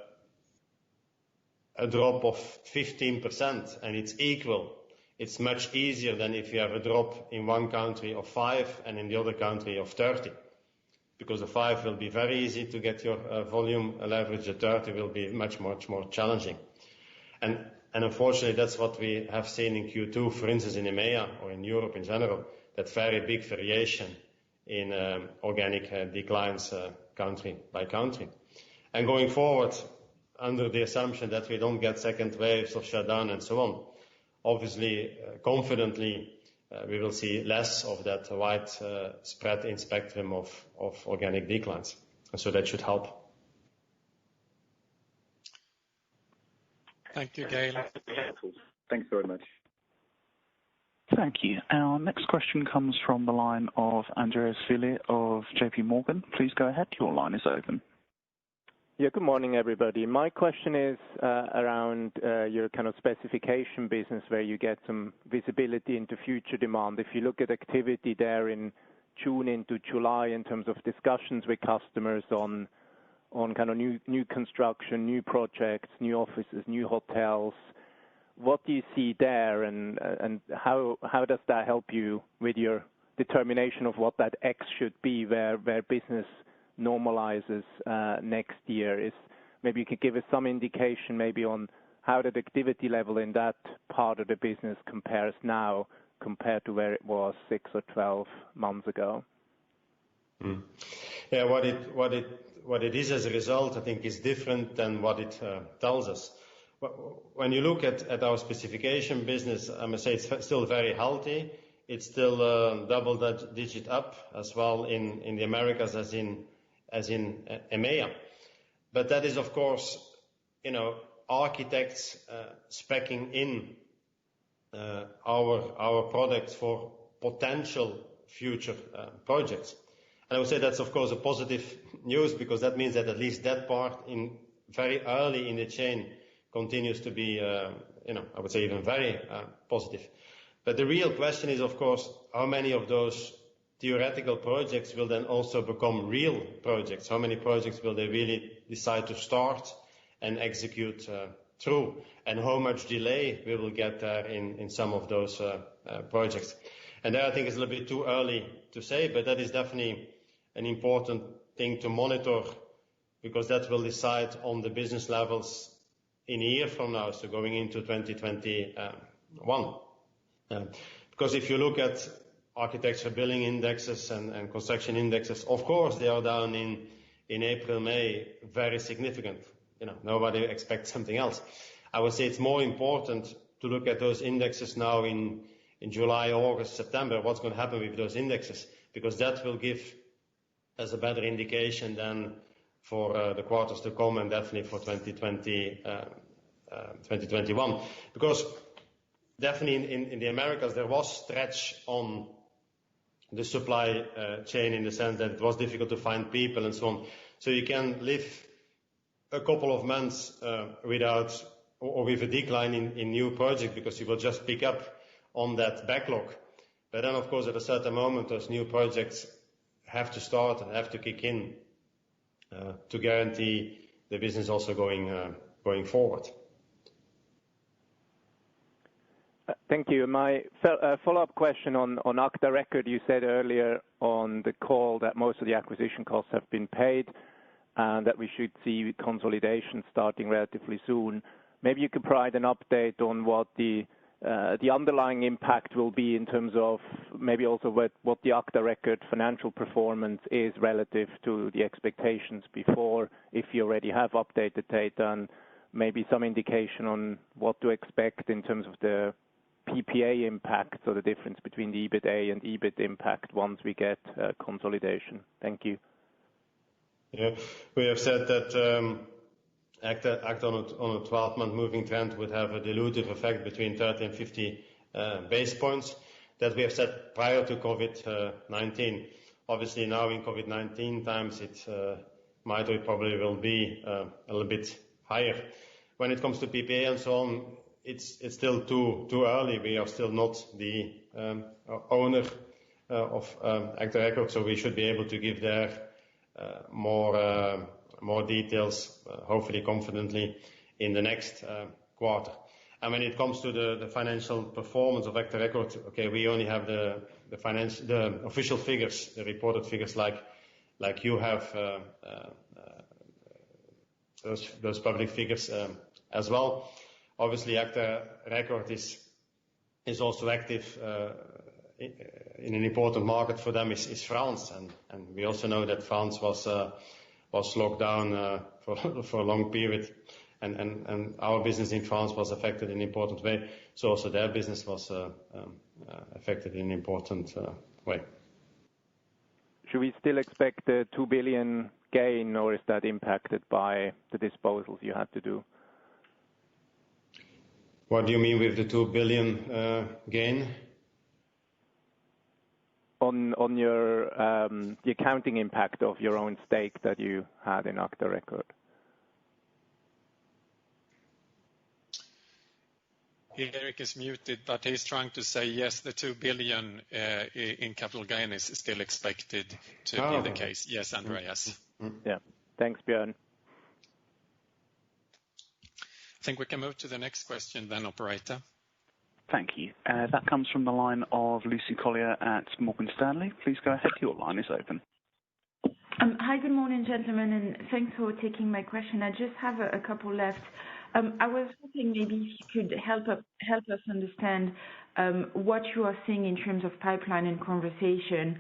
drop of 15% and it's equal, it's much easier than if you have a drop in one country of 5 and in the other country of 30. Because the 5 will be very easy to get your volume leverage, the 30 will be much more challenging. And unfortunately, that's what we have seen in Q2, for instance, in EMEA or in Europe in general, that very big variation in organic declines country by country. And going forward, under the assumption that we don't get second waves of shutdown and so on, obviously, confidently, we will see less of that wide spread in spectrum of organic declines. And so that should help. Thank you, Gail. Thanks very much. Thank you. Our next question comes from the line of Andreas Willi of JP Morgan. Please go ahead. Your line is open. Yeah, good morning, everybody. My question is around your kind of specification business, where you get some visibility into future demand. If you look at activity there in June into July in terms of discussions with customers on kind of new construction, new projects, new offices, new hotels, what do you see there, and how does that help you with your determination of what that X should be, where business normalizes next year? Maybe you could give us some indication maybe on how the activity level in that part of the business compares now compared to where it was 6 or 12 months ago. Yeah, what it is as a result, I think, is different than what it tells us. When you look at our specification business, I must say it's still very healthy. It's still double-digit up as well in the Americas as in EMEA. But that is, of course, architects speccing in our products for potential future projects. And I would say that's, of course, a positive news, because that means that at least that part in very early in the chain continues to be, I would say even very positive. But the real question is, of course, how many of those theoretical projects will then also become real projects? How many projects will they really decide to start and execute through? And how much delay we will get there in some of those projects? And there I think it's a little bit too early to say, but that is definitely an important thing to monitor, because that will decide on the business levels in a year from now, so going into 2021. Because if you look at architecture billing indexes and construction indexes, of course they are down in April, May, very significant. Nobody expects something else. I would say it's more important to look at those indexes now in July, August, September, what's going to happen with those indexes, because that will give us a better indication than for the quarters to come, and definitely for 2021. Because definitely in the Americas, there was stretch on the supply chain in the sense that it was difficult to find people and so on. So you can live a couple of months without or with a decline in new projects because you will just pick up on that backlog. But then, of course, at a certain moment, those new projects have to start and have to kick in to guarantee the business also going forward. Thank you. My follow-up question on ACTA Record. You said earlier on the call that most of the acquisition costs have been paid and that we should see consolidation starting relatively soon. Maybe you could provide an update on what the underlying impact will be in terms of maybe also what the ACTA Record financial performance is relative to the expectations before, if you already have updated data, and maybe some indication on what to expect in terms of the PPA impact, so the difference between the EBITA and EBIT impact once we get consolidation. Thank you. Yeah, we have said that ACTA on a 12-month moving trend would have a dilutive effect between 30 and 50 base points. That we have said prior to COVID-19. Obviously now in COVID-19 times it might or probably will be a little bit higher. When it comes to PPA and so on, it's still too early. We are still not the owner of ACTA Record, so we should be able to give there more details, hopefully confidently, in the next quarter. And when it comes to the financial performance of ACTA Record, okay, we only have the official figures, the reported figures, like you have those public figures as well. Obviously, ACTA Record is also active in an important market for them is France, and we also know that France was locked down for a long period, and our business in France was affected in an important way. So also their business was affected in an important way. Should we still expect the 2 billion gain, or is that impacted by the disposals you had to do? What do you mean with the 2 billion gain? On your the accounting impact of your own stake that you had in ACTA Record. Erik is muted, but he's trying to say yes, the 2 billion in capital gain is still expected to be the case. Yes, Andreas. Yeah. Thanks, Björn. I think we can move to the next question then, operator. Thank you. That comes from the line of Lucy Collier at Morgan Stanley. Please go ahead. Your line is open. Hi, good morning, gentlemen, and thanks for taking my question. I just have a couple left. I was hoping maybe if you could help us understand what you are seeing in terms of pipeline and conversation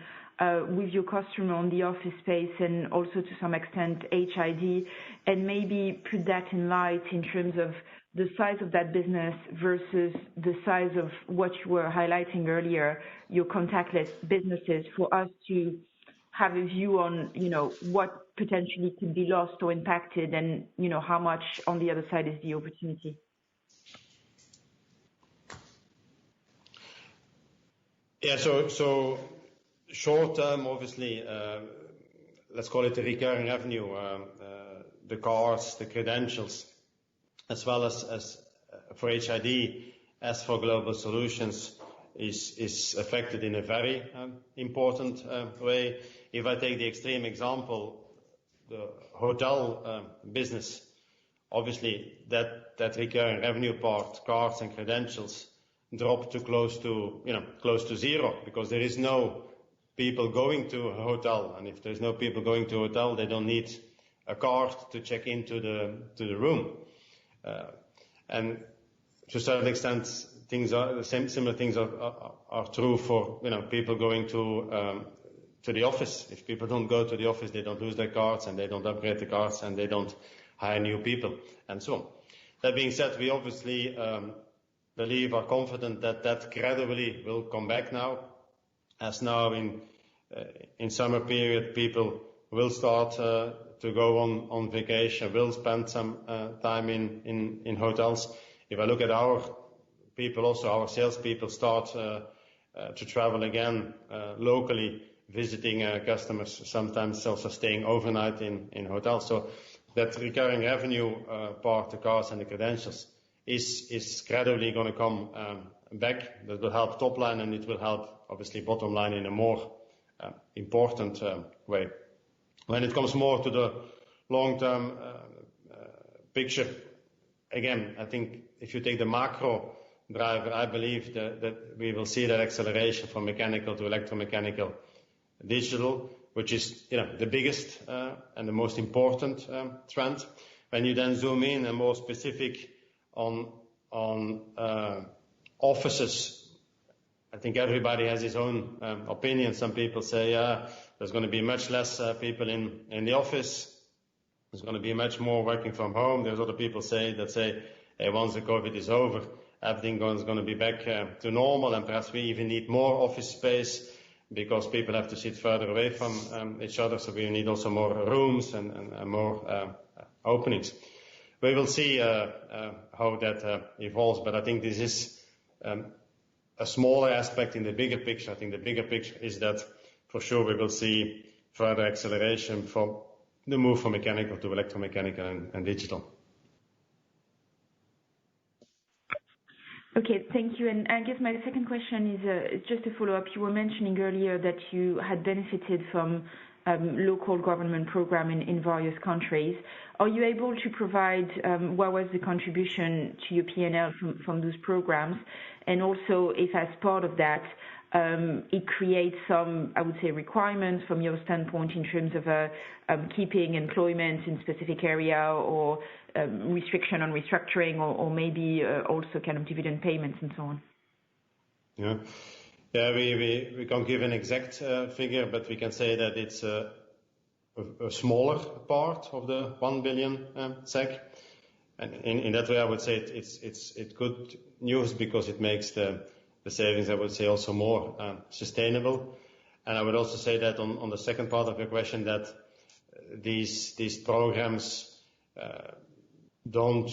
with your customer on the office space and also to some extent HID, and maybe put that in light in terms of the size of that business versus the size of what you were highlighting earlier, your contactless businesses, for us to have a view on, what potentially could be lost or impacted and, how much on the other side is the opportunity. Yeah, so short term, obviously, let's call it the recurring revenue, the cards, the credentials, as well as for HID, as for Global Solutions, is affected in a very important way. If I take the extreme example, the hotel business, obviously that recurring revenue part, cards and credentials, dropped to close to zero, because there is no people going to a hotel, and if there's no people going to a hotel, they don't need a card to check into the room. And to a certain extent, similar things are true for people going to the office. If people don't go to the office, they don't lose their cards, and they don't upgrade the cards, and they don't hire new people, and so on. That being said, we obviously believe, are confident that gradually will come back now, as now in summer period people will start to go on vacation, will spend some time in hotels. If I look at our people, also our salespeople, start to travel again locally, visiting customers, sometimes also staying overnight in hotels. So that recurring revenue part, the cards and the credentials, is gradually going to come back. That will help top line, and it will help, obviously, bottom line in a more important way. When it comes more to the long-term picture, again, I think if you take the macro driver, I believe that we will see that acceleration from mechanical to electromechanical digital, which is the biggest and the most important trend. When you then zoom in and more specific on offices, I think everybody has his own opinion. Some people say there's going to be much less people in the office. There's going to be much more working from home. There's other people that say, hey, once the COVID is over, everything is going to be back to normal, and perhaps we even need more office space because people have to sit further away from each other. So we need also more rooms and more openings. We will see how that evolves, but I think this is a smaller aspect in the bigger picture. I think the bigger picture is that for sure we will see further acceleration from the move from mechanical to electromechanical and digital. Okay, thank you. And I guess my second question is just a follow-up. You were mentioning earlier that you had benefited from local government program in various countries. Are you able to provide what was the contribution to your P&L from those programs? And also, if as part of that, it creates some, I would say, requirements from your standpoint in terms of keeping employment in specific area, or restriction on restructuring, or maybe also kind of dividend payments and so on? Yeah, we can't give an exact figure, but we can say that it's a smaller part of the 1 billion SEK. And in that way, I would say it's good news because it makes the savings, I would say, also more sustainable. And I would also say that on the second part of your question, that these programs don't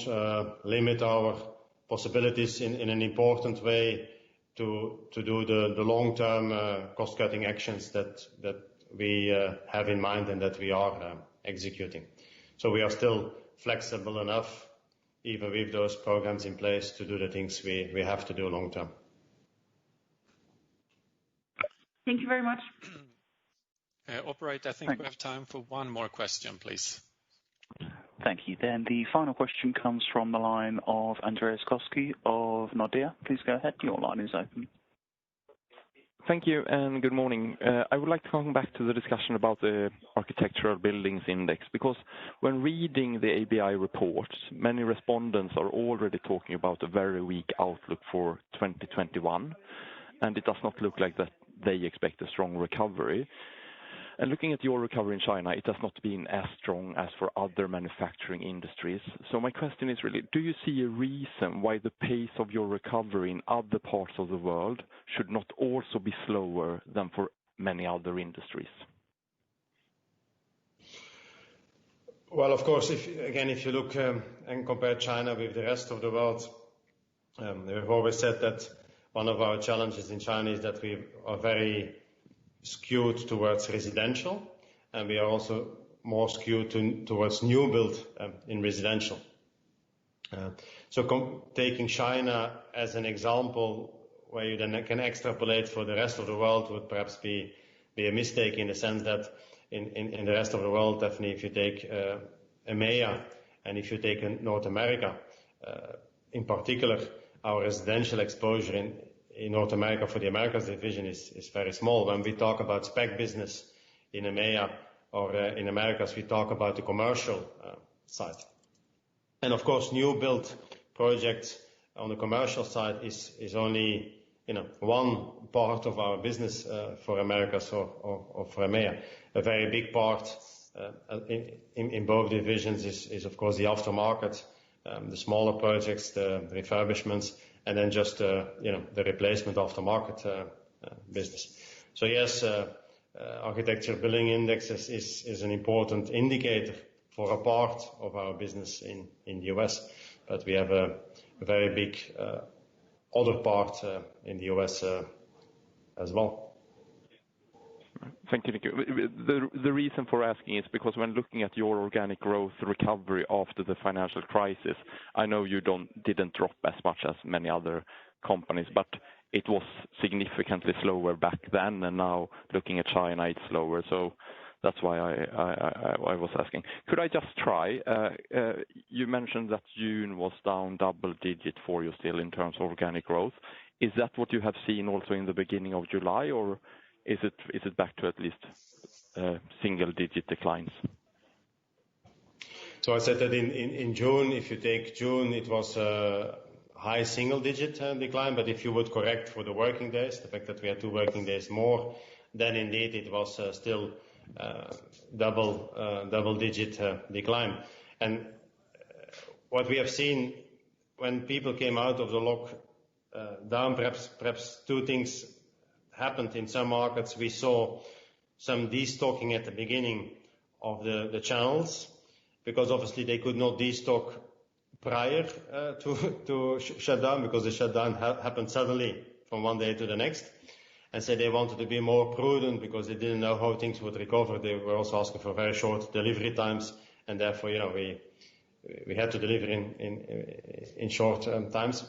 limit our possibilities in an important way to do the long-term cost-cutting actions that we have in mind and that we are executing. So we are still flexible enough, even with those programs in place, to do the things we have to do long-term. Thank you very much. Operator, I think we have time for one more question, please. Thank you. Then the final question comes from the line of Andreas Koski of Nordea. Please go ahead. Your line is open. Thank you and good morning. I would like to come back to the discussion about the Architectural Buildings Index, because when reading the ABI report, many respondents are already talking about a very weak outlook for 2021, and it does not look like that they expect a strong recovery. And looking at your recovery in China, it has not been as strong as for other manufacturing industries. So my question is really, do you see a reason why the pace of your recovery in other parts of the world should not also be slower than for many other industries? Well, of course, if you look and compare China with the rest of the world, we've always said that one of our challenges in China is that we are very skewed towards residential, and we are also more skewed towards new build in residential. So taking China as an example, where you then can extrapolate for the rest of the world, would perhaps be a mistake, in the sense that in the rest of the world, definitely if you take EMEA and if you take North America, in particular, our residential exposure in North America for the Americas division is very small. When we talk about spec business in EMEA or in Americas, we talk about the commercial side. And of course, new build projects on the commercial side is only one part of our business for Americas or for EMEA. A very big part in both divisions is of course the aftermarket, the smaller projects, the refurbishments, and then just the replacement aftermarket business. So yes, Architecture Billing Index is an important indicator for a part of our business in the US, but we have a very big other parts in the US as well. Thank you, Nico. The reason for asking is because when looking at your organic growth recovery after the financial crisis, I know you didn't drop as much as many other companies, but it was significantly slower back then, and now looking at China, it's slower. So that's why I was asking. Could I just try? You mentioned that June was down double digit for you still in terms of organic growth. Is that what you have seen also in the beginning of July, or is it back to at least single-digit declines? So I said that in June, if you take June, it was a high single-digit decline, but if you would correct for the working days, the fact that we had 2 working days more, then indeed it was still double-digit decline. And what we have seen when people came out of the lockdown, perhaps 2 things happened in some markets. We saw some destocking at the beginning of the channels, because obviously they could not destock prior to shutdown, because the shutdown happened suddenly from one day to the next. And so they wanted to be more prudent because they didn't know how things would recover. They were also asking for very short delivery times, and therefore, we had to deliver in short times.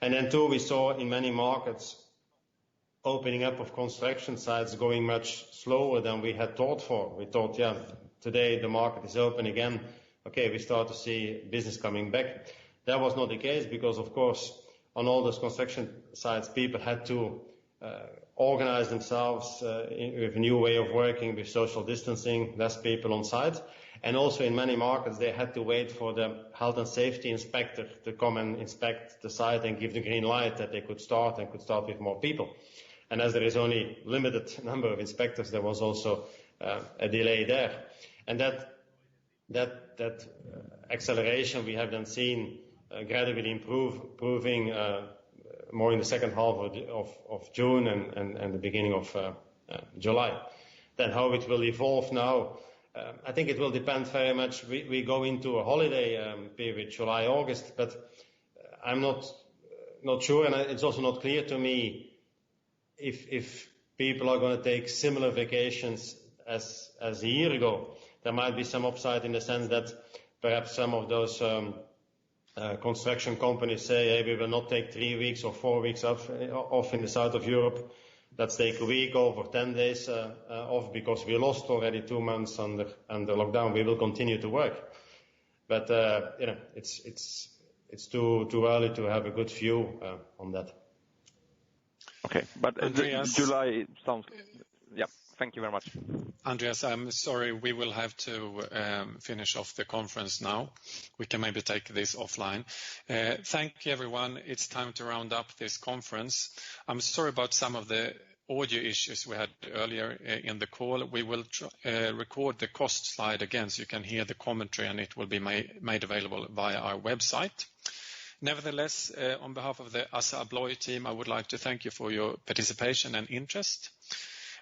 And then 2, we saw in many markets opening up of construction sites going much slower than we had thought for. We thought, today the market is open again. Okay, we start to see business coming back. That was not the case because, of course, on all those construction sites, people had to organize themselves with a new way of working, with social distancing, less people on site. And also in many markets, they had to wait for the health and safety inspector to come and inspect the site and give the green light that they could start with more people. And as there is only limited number of inspectors, there was also a delay there. And that acceleration we have then seen gradually improving more in the second half of June and the beginning of July. Then how it will evolve now, I think it will depend very much. We go into a holiday period, July, August, but I'm not sure, and it's also not clear to me if people are going to take similar vacations as a year ago. There might be some upside in the sense that perhaps some of those construction companies say, hey, we will not take 3 weeks or 4 weeks off in the south of Europe. Let's take a week or 10 days off because we lost already 2 months under lockdown. We will continue to work. But, it's too early to have a good view on that. Okay, but July sounds... Yeah, thank you very much. Andreas, I'm sorry, we will have to finish off the conference now. We can maybe take this offline. Thank you, everyone. It's time to round up this conference. I'm sorry about some of the audio issues we had earlier in the call. We will record the cost slide again so you can hear the commentary, and it will be made available via our website. Nevertheless, on behalf of the ASSA ABLOY team, I would like to thank you for your participation and interest.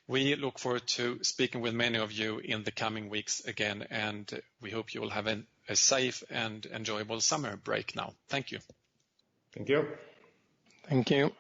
We look forward to speaking with many of you in the coming weeks again, and we hope you will have a safe and enjoyable summer break now. Thank you. Thank you. Thank you.